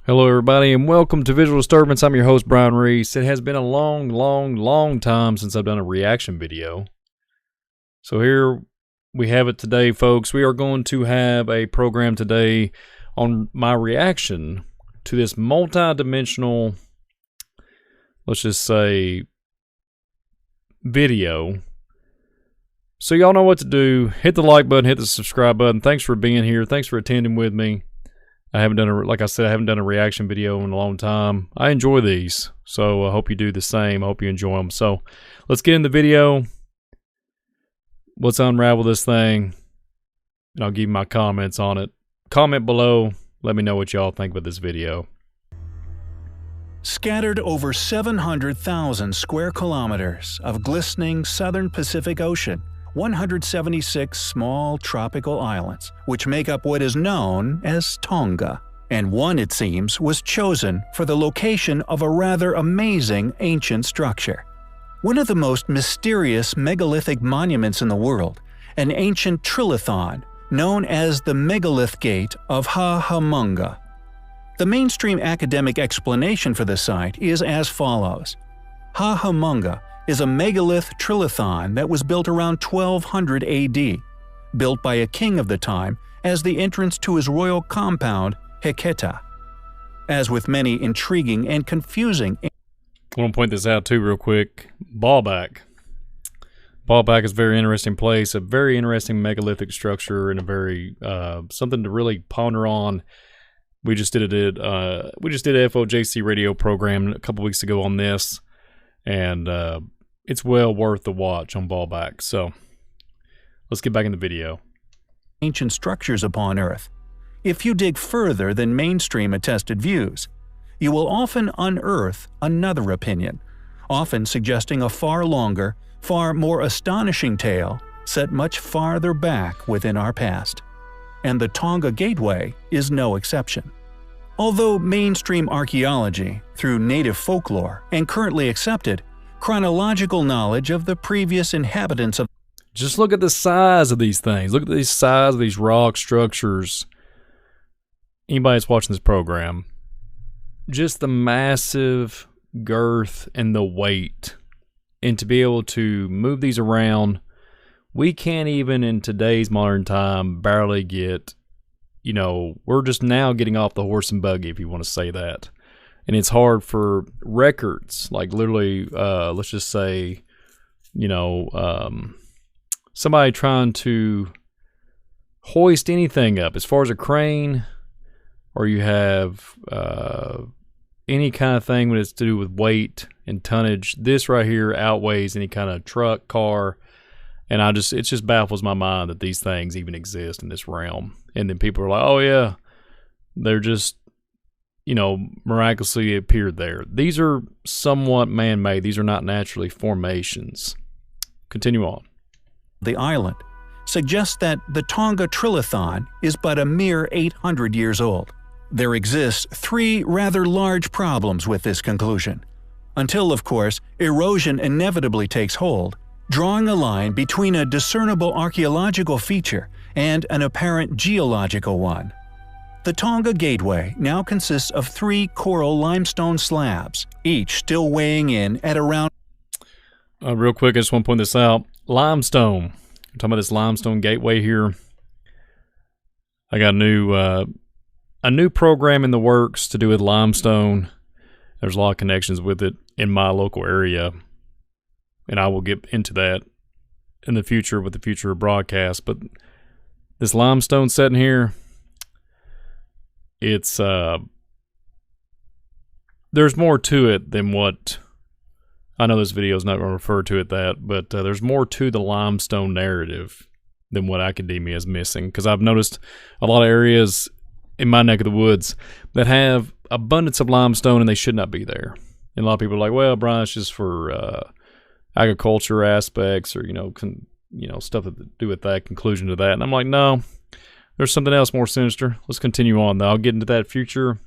Hello everybody and welcome to Visual Disturbance. I'm your host Brian Reese. It has been a long time since I've done a reaction video. So here we have it today, folks. We are going to have a program today on my reaction to this multi-dimensional, let's just say, video. So y'all know what to do. Hit the like button, hit the subscribe button. Thanks for being here. Thanks for attending with me. I haven't done a reaction video in a long time. I enjoy these, so I hope you do the same. I hope you enjoy them. So let's get in the video. Let's unravel this thing, and I'll give you my comments on it. Comment below. Let me know what y'all think about this video. Scattered over 700,000 square kilometers of glistening southern Pacific Ocean, 176 small tropical islands, which make up what is known as Tonga. And one, it seems, was chosen for the location of a rather amazing ancient structure. One of the most mysterious megalithic monuments in the world, an ancient trilithon known as the Megalith Gate of Ha-Ha-Munga. The mainstream academic explanation for the site is as follows. Ha-Ha-Munga is a megalith trilithon that was built around 1200 AD, built by a king of the time as the entrance to his royal compound, Heketa. As with many intriguing and confusing... I want to point this out too real quick. Baalbek. Baalbek is a very interesting place, a very interesting megalithic structure, and a very something to really ponder on. We just did a FOJC radio program a couple weeks ago on this, and it's well worth the watch on Baalbek. So let's get back in the video. Ancient structures upon Earth. If you dig further than mainstream attested views, you will often unearth another opinion, often suggesting a far longer, far more astonishing tale set much farther back within our past. And the Tonga Gateway is no exception. Although mainstream archaeology, through native folklore and currently accepted, chronological knowledge of the previous inhabitants of... Just look at the size of these things. Look at the size of these rock structures. Anybody that's watching this program, just the massive girth and the weight, and to be able to move these around, we can't even in today's modern time barely get, you know, we're just now getting off the horse and buggy, if you want to say that. And it's hard for records, like literally, let's just say, you know, somebody trying to hoist anything up, as far as a crane, or you have any kind of thing when it's to do with weight and tonnage. This right here outweighs any kind of truck, car, and it just baffles my mind that these things even exist in this realm. And then people are like, oh yeah, they're just, you know, miraculously appeared there. These are somewhat man-made. These are not naturally formations. Continue on. The island suggests that the Tonga Trilithon is but a mere 800 years old. There exist three rather large problems with this conclusion. Until, of course, erosion inevitably takes hold, drawing a line between a discernible archaeological feature and an apparent geological one. The Tonga Gateway now consists of three coral limestone slabs, each still weighing in at around... Real quick, I just want to point this out. Limestone. I'm talking about this limestone gateway here. I got a new program in the works to do with limestone. There's a lot of connections with it in my local area, and I will get into that in the future with the future broadcast. But this limestone setting here, it's there's more to it than what I know. This video is not going to refer to it that, but there's more to the limestone narrative than what academia is missing, because I've noticed a lot of areas in my neck of the woods that have abundance of limestone and they should not be there. And a lot of people are like, well, Brian, it's just for agriculture aspects, or, you know, stuff to do with that, conclusion to that. And I'm like, no, there's something else more sinister. Let's continue on, though. I'll get into that future.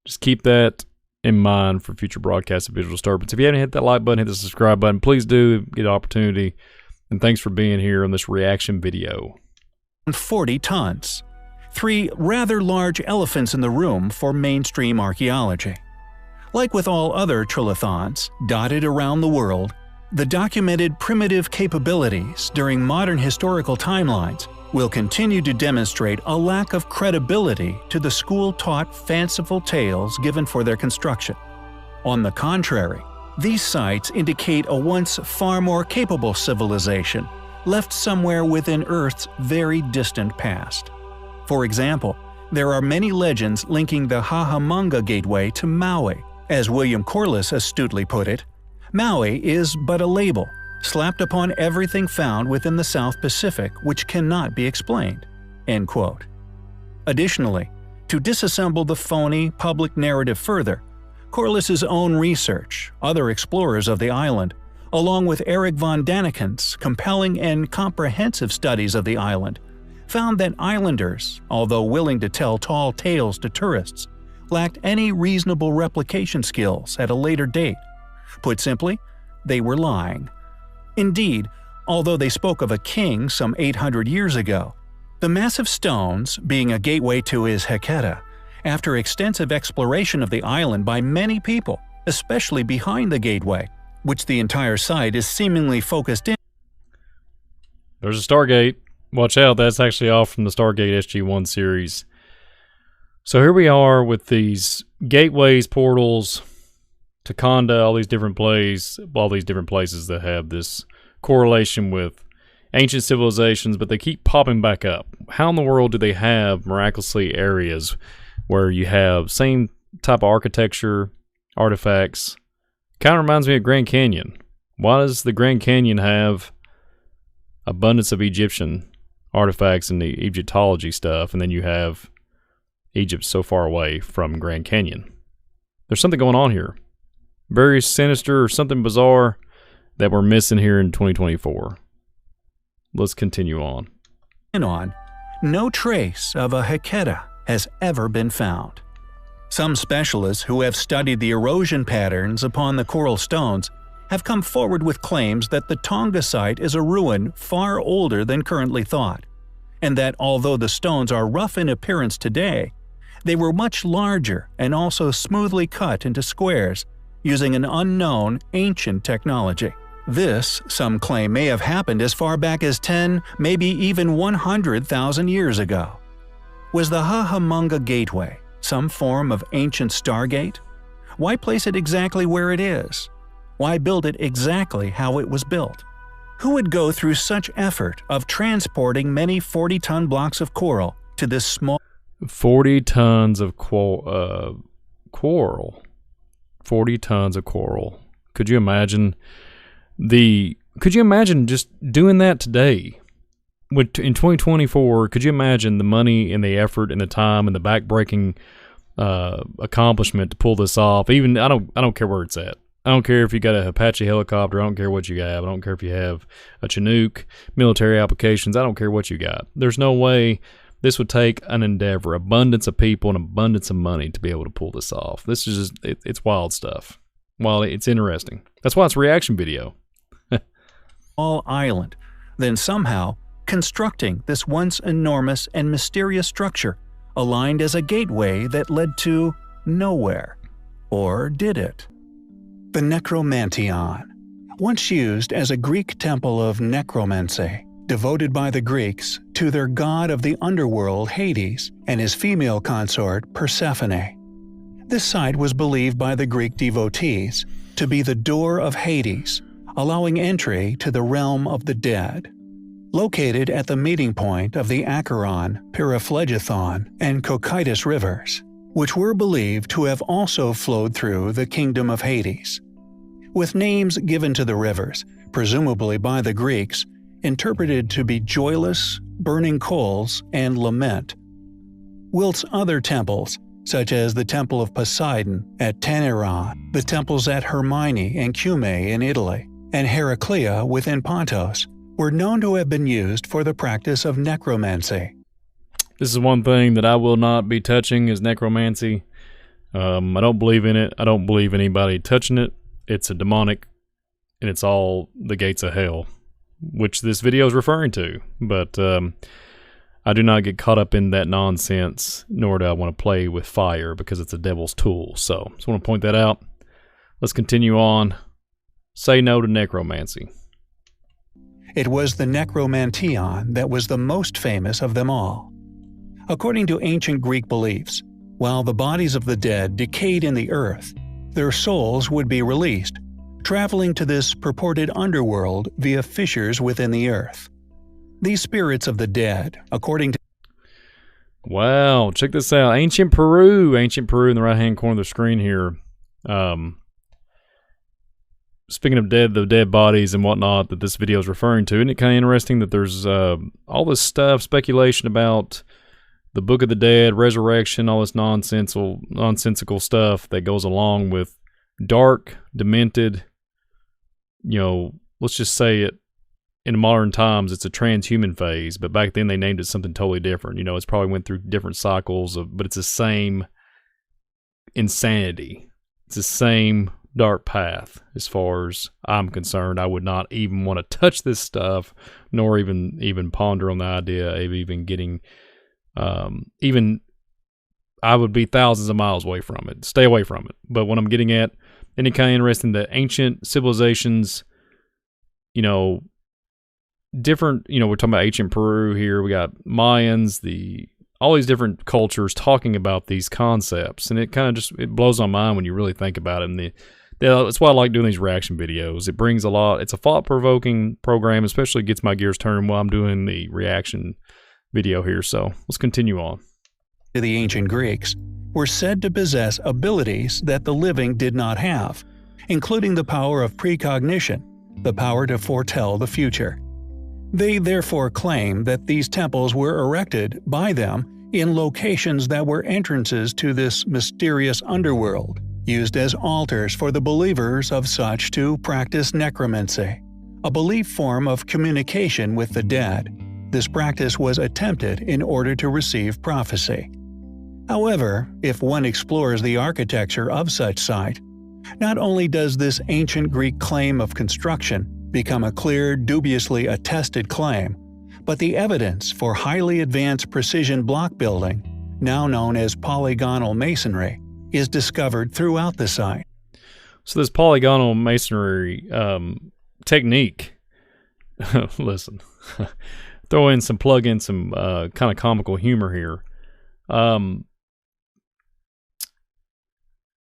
Just keep that in mind for future broadcasts of Visual Disturbance. If you haven't hit that like button, hit the subscribe button. Please do get an opportunity. And thanks for being here on this reaction video. 40 tons. three rather large elephants in the room for mainstream archaeology. Like with all other trilithons dotted around the world, the documented primitive capabilities during modern historical timelines will continue to demonstrate a lack of credibility to the school-taught fanciful tales given for their construction. On the contrary, these sites indicate a once far more capable civilization left somewhere within Earth's very distant past. For example, there are many legends linking the Tonga Gateway to Maui. As William Corliss astutely put it, Maui is but a label, slapped upon everything found within the South Pacific which cannot be explained." End quote. Additionally, to disassemble the phony public narrative further, Corliss's own research, other explorers of the island, along with Eric von Daniken's compelling and comprehensive studies of the island, found that islanders, although willing to tell tall tales to tourists, lacked any reasonable replication skills at a later date. Put simply, they were lying. Indeed, although they spoke of a king some 800 years ago, the massive stones, being a gateway to his Hecata, after extensive exploration of the island by many people, especially behind the gateway, which the entire site is seemingly focused in. There's a Stargate. Watch out, that's actually off from the Stargate SG-1 series. So here we are with these gateways, portals, to Conda, all these different places that have this correlation with ancient civilizations, but they keep popping back up. How in the world do they have miraculously areas where you have same type of architecture, artifacts? Kind of reminds me of Grand Canyon. Why does the Grand Canyon have abundance of Egyptian artifacts and the Egyptology stuff, and then you have Egypt so far away from Grand Canyon? There's something going on here. Very sinister or something bizarre that we're missing here in 2024. Let's continue on. No trace of a Hecata has ever been found. Some specialists who have studied the erosion patterns upon the coral stones have come forward with claims that the Tonga site is a ruin far older than currently thought, and that although the stones are rough in appearance today, they were much larger and also smoothly cut into squares using an unknown ancient technology. This, some claim, may have happened as far back as 10, maybe even 100,000 years ago. Was the Tonga Gateway some form of ancient stargate? Why place it exactly where it is? Why build it exactly how it was built? Who would go through such effort of transporting many 40-ton blocks of coral to this small 40 tons of coral. 40 tons of coral. Could you imagine just doing that today? In 2024, could you imagine the money and the effort and the time and the backbreaking accomplishment to pull this off? Even I don't care where it's at. I don't care if you got a Apache helicopter. I don't care what you have. I don't care if you have a Chinook, military applications. I don't care what you got. There's no way this would take an endeavor, abundance of people, and abundance of money to be able to pull this off. This is just, it's wild stuff. Well, it's interesting. That's why it's a reaction video. All island, then somehow constructing this once enormous and mysterious structure aligned as a gateway that led to nowhere. Or did it? The Necromantion, once used as a Greek temple of necromancy, devoted by the Greeks to their god of the underworld Hades and his female consort Persephone. This site was believed by the Greek devotees to be the door of Hades, allowing entry to the realm of the dead. Located at the meeting point of the Acheron, Pyriphlegethon, and Cocytus rivers, which were believed to have also flowed through the kingdom of Hades. With names given to the rivers, presumably by the Greeks, interpreted to be joyless, burning coals, and lament. Whilst other temples, such as the Temple of Poseidon at Tanieron, the temples at Hermione and Cumae in Italy, and Heraclea within Pontos, were known to have been used for the practice of necromancy. This is one thing that I will not be touching is necromancy. I don't believe in it. I don't believe anybody touching it. It's a demonic, and it's all the gates of hell, which this video is referring to. But I do not get caught up in that nonsense, nor do I want to play with fire because it's a devil's tool. So, just want to point that out. Let's continue on. Say no to necromancy. It was the necromantion that was the most famous of them all. According to ancient Greek beliefs, while the bodies of the dead decayed in the earth, their souls would be released, traveling to this purported underworld via fissures within the earth. These spirits of the dead, according to... Wow, check this out. Ancient Peru in the right-hand corner of the screen here. Speaking of the dead bodies and whatnot that this video is referring to, isn't it kind of interesting that there's all this stuff, speculation about the Book of the Dead, resurrection, all this nonsensical stuff that goes along with dark, demented, let's just say it, in modern times, it's a transhuman phase, but back then they named it something totally different. It's probably went through different cycles, but it's the same insanity. It's the same dark path as far as I'm concerned. I would not even want to touch this stuff, nor even ponder on the idea of even getting, I would be thousands of miles away from it. Stay away from it. But what I'm getting at, any kind of interesting, the ancient civilizations, different, we're talking about ancient Peru here. We got Mayans, all these different cultures talking about these concepts, and it kind of it blows my mind when you really think about it. And that's why I like doing these reaction videos. It brings a lot. It's a thought-provoking program, especially gets my gears turning while I'm doing the reaction video here. So let's continue on. The ancient Greeks were said to possess abilities that the living did not have, including the power of precognition, the power to foretell the future. They therefore claim that these temples were erected by them in locations that were entrances to this mysterious underworld, used as altars for the believers of such to practice necromancy, a belief form of communication with the dead. This practice was attempted in order to receive prophecy. However, if one explores the architecture of such site, not only does this ancient Greek claim of construction become a clear, dubiously attested claim, but the evidence for highly advanced precision block building, now known as polygonal masonry, is discovered throughout the site. So this polygonal masonry technique, listen, plug in some kind of comical humor here.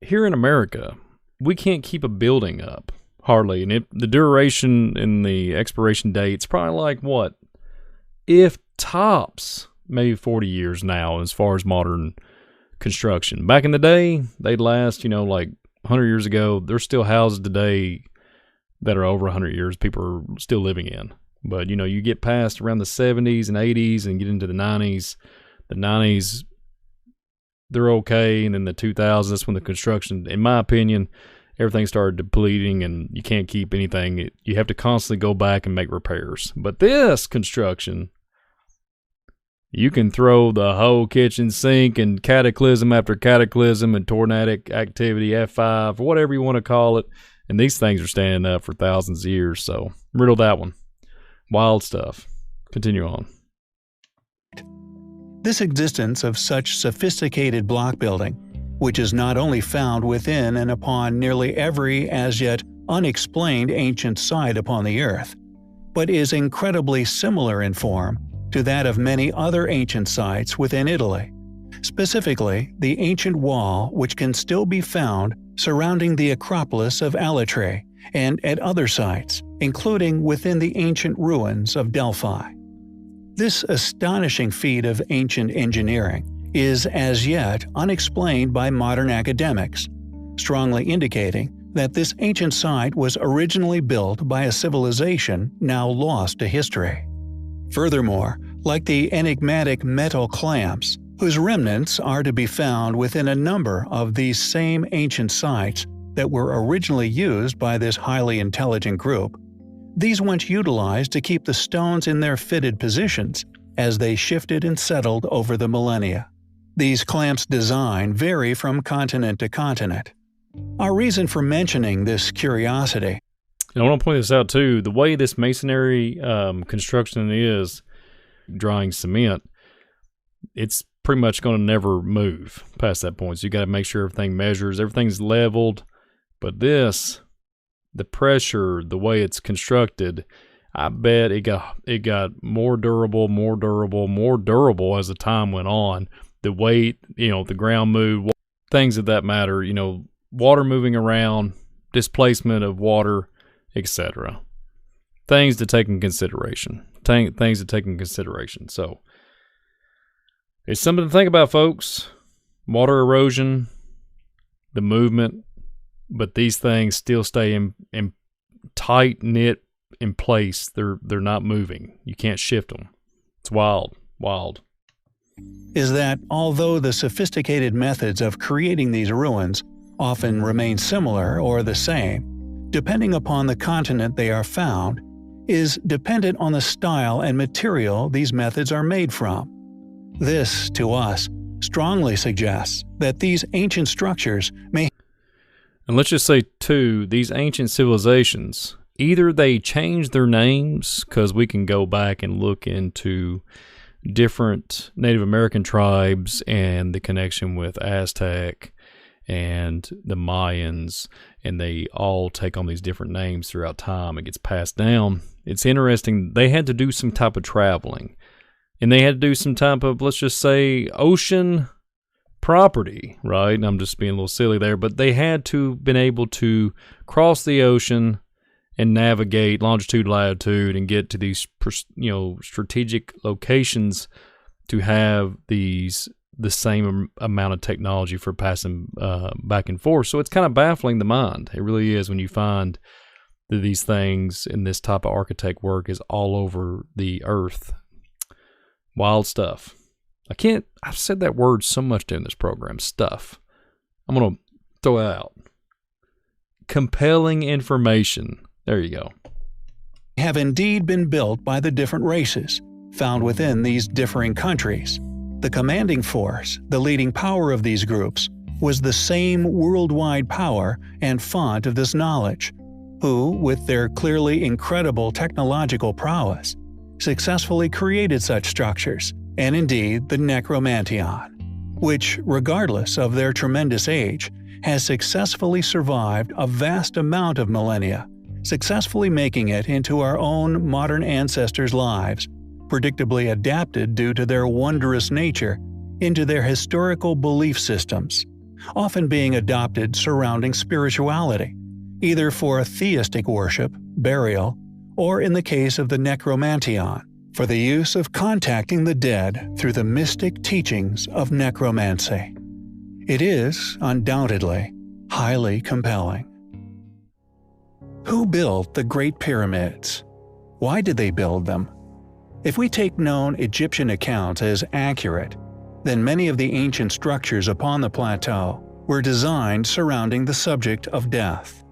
Here in America, we can't keep a building up. Hardly. And the duration and the expiration date's probably like what? If tops, maybe 40 years now as far as modern construction. Back in the day, they'd last, like 100 years ago. There's still houses today that are over 100 years people are still living in. But, you get past around the 70s and 80s and get into the 90s. The 90s, they're okay. And then the 2000s, that's when the construction, in my opinion, everything started depleting and you can't keep anything. You have to constantly go back and make repairs. But this construction, you can throw the whole kitchen sink and cataclysm after cataclysm and tornadic activity, F5, or whatever you want to call it. And these things are standing up for thousands of years. So riddle that one. Wild stuff. Continue on. This existence of such sophisticated block building, which is not only found within and upon nearly every as yet unexplained ancient site upon the earth, but is incredibly similar in form to that of many other ancient sites within Italy, specifically the ancient wall which can still be found surrounding the Acropolis of Alatri and at other sites, including within the ancient ruins of Delphi. This astonishing feat of ancient engineering is as yet unexplained by modern academics, strongly indicating that this ancient site was originally built by a civilization now lost to history. Furthermore, like the enigmatic metal clamps, whose remnants are to be found within a number of these same ancient sites that were originally used by this highly intelligent group, these once utilized to keep the stones in their fitted positions as they shifted and settled over the millennia. These clamps' design vary from continent to continent. Our reason for mentioning this curiosity. And I want to point this out too. The way this masonry construction is, drying cement, it's pretty much going to never move past that point. So you got to make sure everything measures, everything's leveled. But this, the pressure, the way it's constructed, I bet it got more durable as the time went on. The weight, the ground moved, things of that matter, water moving around, displacement of water, etc. Things to take in consideration. So it's something to think about, folks. Water erosion, the movement, but these things still stay in tight knit in place. They're not moving. You can't shift them. It's wild. Is that although the sophisticated methods of creating these ruins often remain similar or the same, depending upon the continent they are found, is dependent on the style and material these methods are made from. This, to us, strongly suggests that these ancient structures may. And let's just say, too, these ancient civilizations, either they changed their names, because we can go back and look into different Native American tribes and the connection with Aztec and the Mayans, and they all take on these different names throughout time. It gets passed down. It's interesting. They had to do some type of traveling, and they had to do some type of, let's just say, ocean property, right? And I'm just being a little silly there, but they had to been able to cross the ocean and navigate longitude, latitude, and get to these, strategic locations to have the same amount of technology for passing back and forth. So it's kind of baffling the mind. It really is, when you find that these things and this type of architect work is all over the earth. Wild stuff. I've said that word so much during this program, stuff. I'm going to throw it out. Compelling information. There you go. Have indeed been built by the different races found within these differing countries. The commanding force, the leading power of these groups, was the same worldwide power and font of this knowledge, who, with their clearly incredible technological prowess, successfully created such structures, and indeed the Necromantion, which, regardless of their tremendous age, has successfully survived a vast amount of millennia, successfully making it into our own modern ancestors' lives, predictably adapted due to their wondrous nature into their historical belief systems, often being adopted surrounding spirituality, either for theistic worship, burial, or in the case of the Necromantion, for the use of contacting the dead through the mystic teachings of necromancy. It is, undoubtedly, highly compelling. Who built the Great Pyramids? Why did they build them? If we take known Egyptian accounts as accurate, then many of the ancient structures upon the plateau were designed surrounding the subject of death.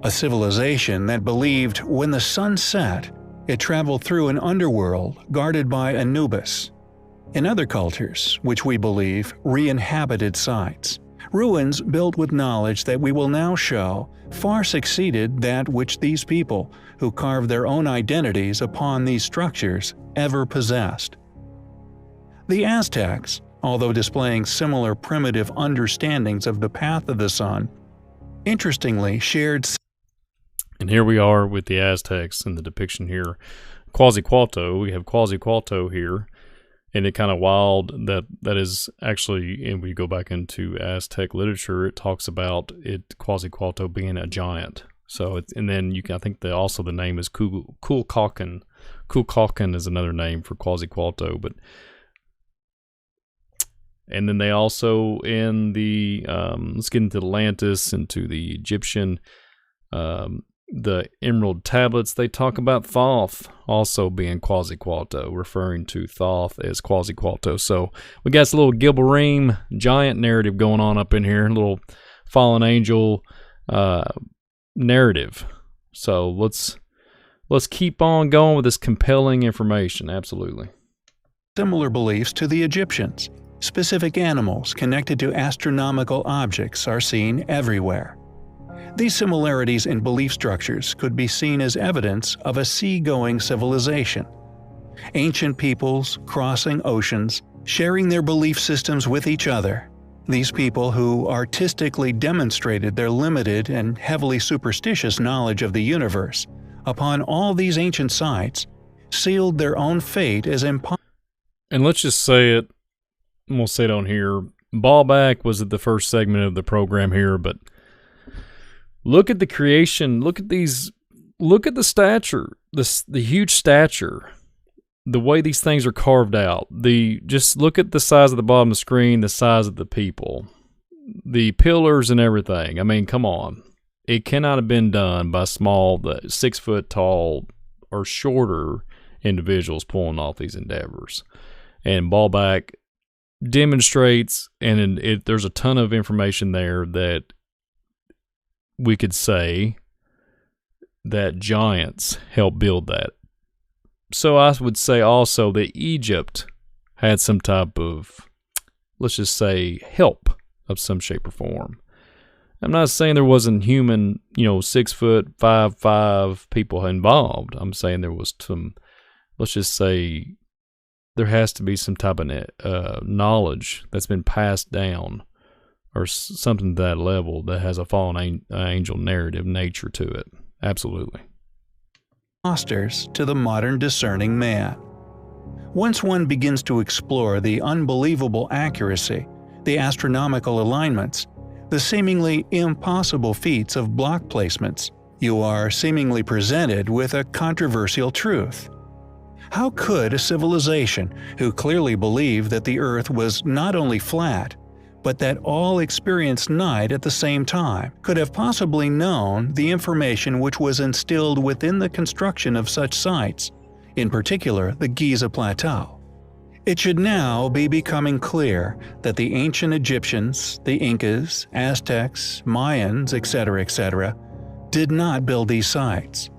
A civilization that believed when the sun set, it traveled through an underworld guarded by Anubis. In other cultures, which we believe re-inhabited sites, ruins built with knowledge that we will now show far succeeded that which these people, who carved their own identities upon these structures, ever possessed. The Aztecs, although displaying similar primitive understandings of the path of the sun, interestingly shared. And here we are with the Aztecs in the depiction here. Quetzalcoatl, we have Quetzalcoatl here, and it kind of wild that is actually, and we go back into Aztec literature, it talks about Quetzalcoatl being a giant. So and then I think also the name is Kukulkan. Kukulkan is another name for Quetzalcoatl, and then they also in the let's get into Atlantis, into the Egyptian. The Emerald Tablets, they talk about Thoth also being Quetzalcoatl, referring to Thoth as Quetzalcoatl. So we got this little Gilberine giant narrative going on up in here, a little fallen angel narrative. So let's keep on going with this compelling information. Absolutely. Similar beliefs to the Egyptians. Specific animals connected to astronomical objects are seen everywhere. These similarities in belief structures could be seen as evidence of a sea-going civilization. Ancient peoples crossing oceans, sharing their belief systems with each other. These people who artistically demonstrated their limited and heavily superstitious knowledge of the universe upon all these ancient sites sealed their own fate as impossible. And let's just say it, and we'll say it on here. Ballback was at the first segment of the program here, but look at the creation. Look at these. Look at the stature. The huge stature. The way these things are carved out. Just look at the size of the bottom of the screen. The size of the people. The pillars and everything. I mean, come on. It cannot have been done by small, 6 foot tall or shorter individuals pulling off these endeavors. And Ballback demonstrates, and there's a ton of information there that we could say that giants helped build that. So I would say also that Egypt had some type of, let's just say, help of some shape or form. I'm not saying there wasn't human, 6 foot, 5'5" people involved. I'm saying there was some, let's just say, there has to be some type of knowledge that's been passed down or something to that level that has a fallen angel narrative nature to it. Absolutely. Imposters to the modern discerning man. Once one begins to explore the unbelievable accuracy, the astronomical alignments, the seemingly impossible feats of block placements, you are seemingly presented with a controversial truth. How could a civilization who clearly believed that the Earth was not only flat, but that all experienced night at the same time, could have possibly known the information which was instilled within the construction of such sites, in particular the Giza Plateau? It should now be becoming clear that the ancient Egyptians, the Incas, Aztecs, Mayans, etc., did not build these sites.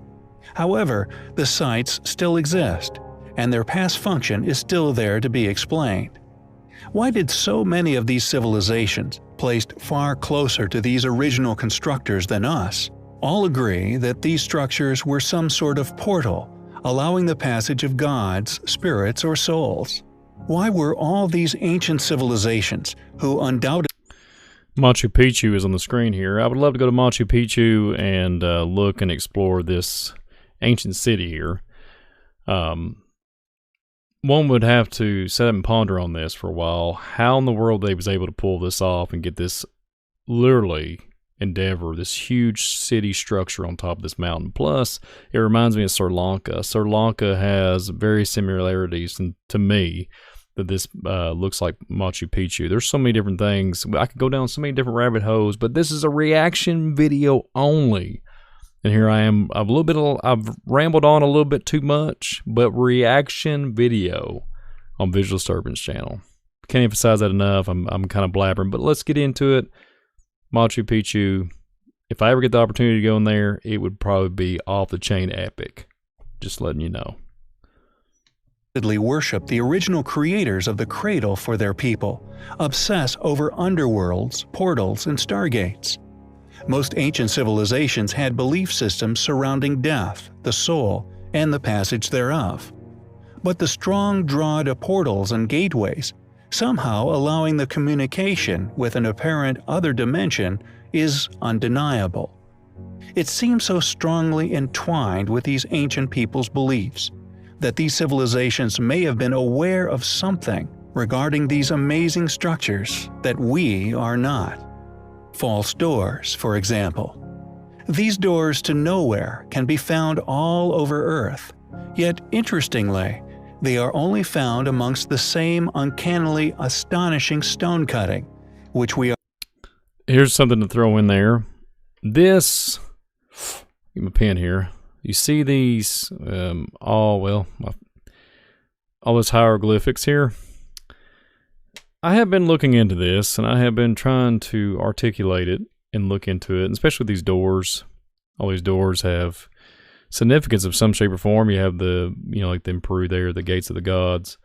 However, the sites still exist, and their past function is still there to be explained. Why did so many of these civilizations, placed far closer to these original constructors than us, all agree that these structures were some sort of portal, allowing the passage of gods, spirits, or souls? Why were all these ancient civilizations, who undoubtedly Machu Picchu is on the screen here. I would love to go to Machu Picchu and look and explore this ancient city here. One would have to sit up and ponder on this for a while. How in the world they was able to pull this off and get this literally endeavor, this huge city structure on top of this mountain. Plus, it reminds me of Sri Lanka. Sri Lanka has very similarities to me that this looks like Machu Picchu. There's so many different things. I could go down so many different rabbit holes, but this is a reaction video only. And here I am. I've rambled on a little bit too much, but reaction video on Visual Disturbance channel. Can't emphasize that enough. I'm kind of blabbering, but let's get into it. Machu Picchu. If I ever get the opportunity to go in there, it would probably be off the chain epic. Just letting you know. worship the original creators of the cradle for their people, obsess over underworlds, portals, and stargates. Most ancient civilizations had belief systems surrounding death, the soul, and the passage thereof. But the strong draw to portals and gateways, somehow allowing the communication with an apparent other dimension, is undeniable. It seems so strongly entwined with these ancient people's beliefs that these civilizations may have been aware of something regarding these amazing structures that we are not. False doors, for example. These doors to nowhere can be found all over Earth, yet interestingly, they are only found amongst the same uncannily astonishing stone cutting, which we are. Here's something to throw in there. This, give me a pen here. You see these, all those hieroglyphics here. I have been looking into this, and I have been trying to articulate it and look into it, and especially with these doors. All these doors have significance of some shape or form. You have the, like in Peru there, the gates of the gods.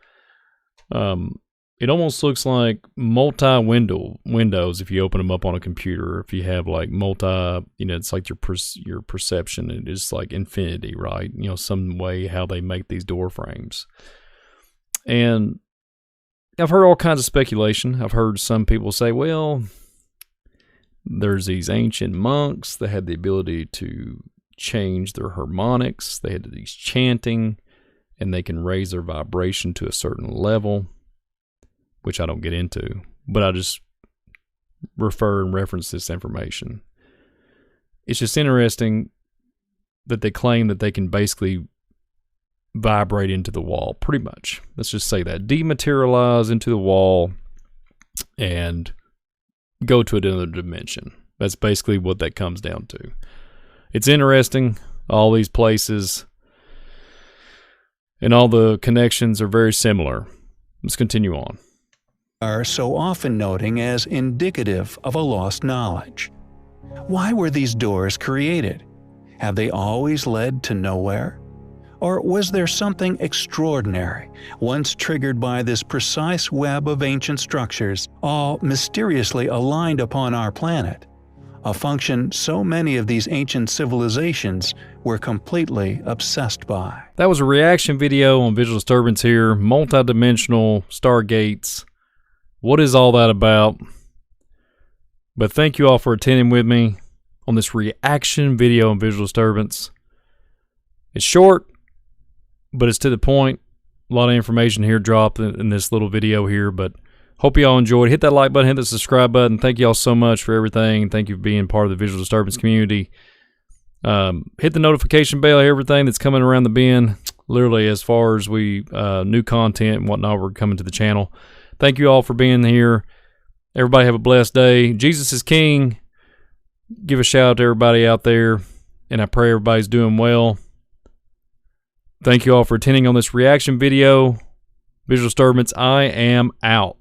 It almost looks like windows if you open them up on a computer. If you have like it's like your perception. It is like infinity, right? Some way how they make these door frames. And I've heard all kinds of speculation. I've heard some people say, well, there's these ancient monks that had the ability to change their harmonics. They had these chanting, and they can raise their vibration to a certain level, which I don't get into, but I just refer and reference this information. It's just interesting that they claim that they can basically vibrate into the wall, pretty much. Let's just say that. Dematerialize into the wall and go to another dimension. That's basically what that comes down to. It's interesting. All these places and all the connections are very similar. Let's continue on. Are so often noting as indicative of a lost knowledge. Why were these doors created? Have they always led to nowhere? Or was there something extraordinary, once triggered by this precise web of ancient structures, all mysteriously aligned upon our planet? A function so many of these ancient civilizations were completely obsessed by. That was a reaction video on Visual Disturbance here. Multidimensional Stargates. What is all that about? But thank you all for attending with me on this reaction video on Visual Disturbance. It's short, but it's to the point. A lot of information here dropped in this little video here, but hope you all enjoyed. Hit that like button, hit the subscribe button. Thank you all so much for everything. Thank you for being part of the Visual Disturbance community. Hit the notification bell, everything that's coming around the bend. Literally, as far as new content and whatnot, we're coming to the channel. Thank you all for being here. Everybody have a blessed day. Jesus is King. Give a shout out to everybody out there, and I pray everybody's doing well. Thank you all for attending on this reaction video. Visual Disturbance, I am out.